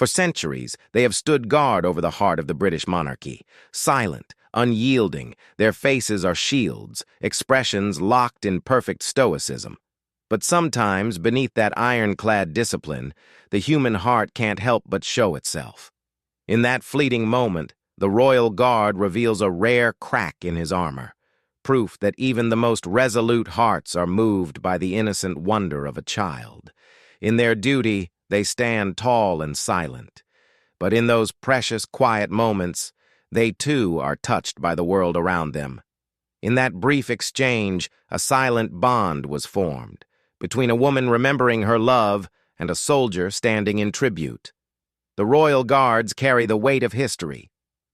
For centuries, they have stood guard over the heart of the British monarchy. Silent, unyielding, their faces are shields, expressions locked in perfect stoicism. But sometimes, beneath that ironclad discipline, the human heart can't help but show itself. In that fleeting moment, the royal guard reveals a rare crack in his armor, proof that even the most resolute hearts are moved by the innocent wonder of a child. In their duty, they stand tall and silent. But in those precious, quiet moments, they too are touched by the world around them. In that brief exchange, a silent bond was formed between a woman remembering her love and a soldier standing in tribute. The royal guards carry the weight of history,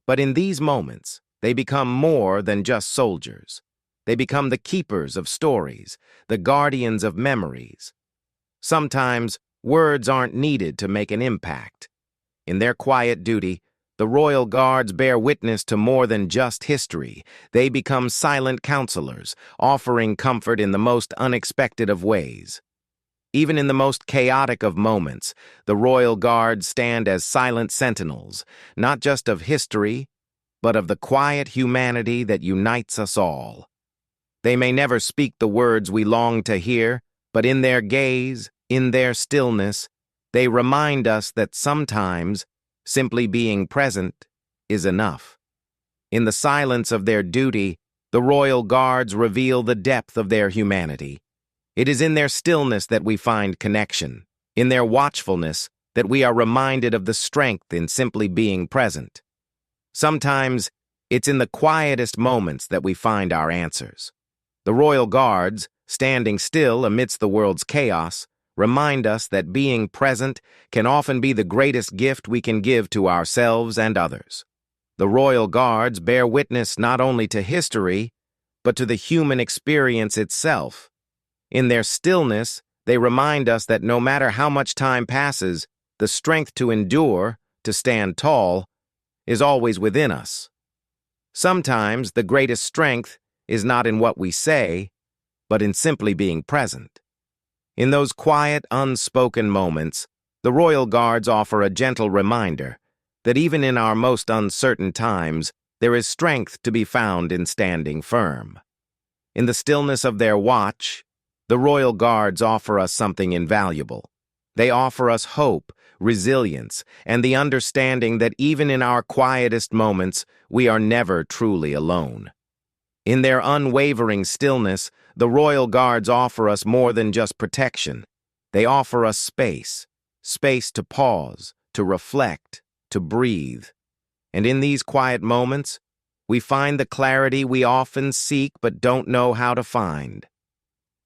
but in these moments, they become more than just soldiers. They become the keepers of stories, the guardians of memories. Sometimes, words aren't needed to make an impact. In their quiet duty, the royal guards bear witness to more than just history. They become silent counselors, offering comfort in the most unexpected of ways. Even in the most chaotic of moments, the royal guards stand as silent sentinels, not just of history, but of the quiet humanity that unites us all. They may never speak the words we long to hear, but in their gaze, in their stillness, they remind us that sometimes simply being present is enough. In the silence of their duty, the royal guards reveal the depth of their humanity. It is in their stillness that we find connection, in their watchfulness that we are reminded of the strength in simply being present. Sometimes, it's in the quietest moments that we find our answers. The royal guards, standing still amidst the world's chaos, remind us that being present can often be the greatest gift we can give to ourselves and others. The royal guards bear witness not only to history, but to the human experience itself. In their stillness, they remind us that no matter how much time passes, the strength to endure, to stand tall, is always within us. Sometimes the greatest strength is not in what we say, but in simply being present. In those quiet, unspoken moments, the royal guards offer a gentle reminder that even in our most uncertain times, there is strength to be found in standing firm. In the stillness of their watch, the royal guards offer us something invaluable. They offer us hope, resilience, and the understanding that even in our quietest moments, we are never truly alone. In their unwavering stillness, the royal guards offer us more than just protection. They offer us space to pause, to reflect, to breathe. And in these quiet moments, we find the clarity we often seek but don't know how to find.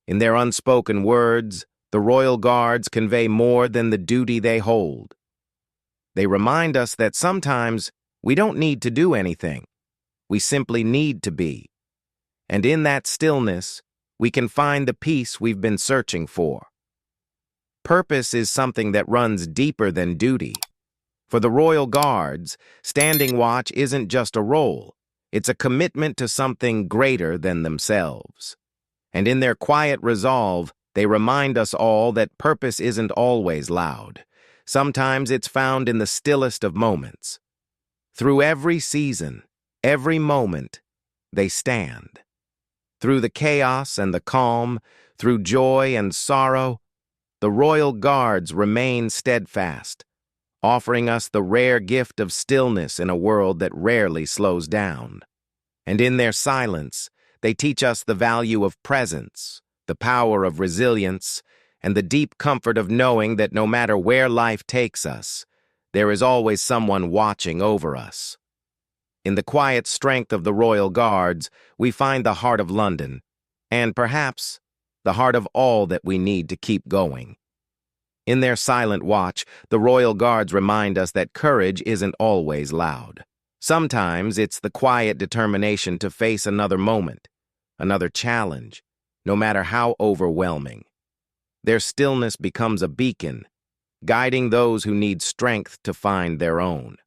In their unspoken words, the royal guards convey more than the duty they hold. They remind us that sometimes we don't need to do anything. We simply need to be. And in that stillness, we can find the peace we've been searching for. Purpose is something that runs deeper than duty. For the royal guards, standing watch isn't just a role. It's a commitment to something greater than themselves. And in their quiet resolve, they remind us all that purpose isn't always loud. Sometimes it's found in the stillest of moments. Through every season, every moment, they stand. Through the chaos and the calm, through joy and sorrow, the royal guards remain steadfast, offering us the rare gift of stillness in a world that rarely slows down. And in their silence, they teach us the value of presence, the power of resilience, and the deep comfort of knowing that no matter where life takes us, there is always someone watching over us. In the quiet strength of the royal guards, we find the heart of London, and perhaps the heart of all that we need to keep going. In their silent watch, the royal guards remind us that courage isn't always loud. Sometimes it's the quiet determination to face another moment, another challenge, no matter how overwhelming. Their stillness becomes a beacon, guiding those who need strength to find their own.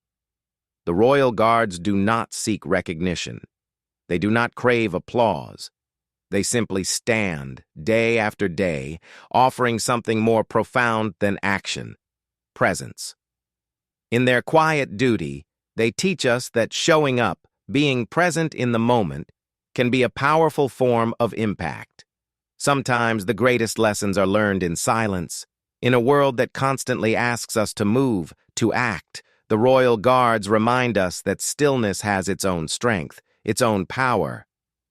The royal guards do not seek recognition. They do not crave applause. They simply stand, day after day, offering something more profound than action: presence. In their quiet duty, they teach us that showing up, being present in the moment, can be a powerful form of impact. Sometimes the greatest lessons are learned in silence. In a world that constantly asks us to move, to act, the Royal Guards remind us that stillness has its own strength, its own power.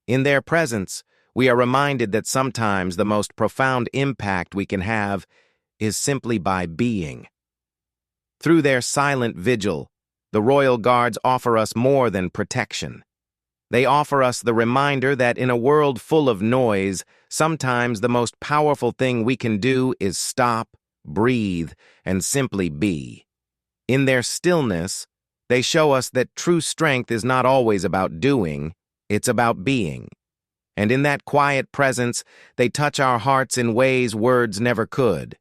In their presence, we are reminded that sometimes the most profound impact we can have is simply by being. Through their silent vigil, the Royal Guards offer us more than protection. They offer us the reminder that in a world full of noise, sometimes the most powerful thing we can do is stop, breathe, and simply be. In their stillness, they show us that true strength is not always about doing, it's about being. And in that quiet presence, they touch our hearts in ways words never could.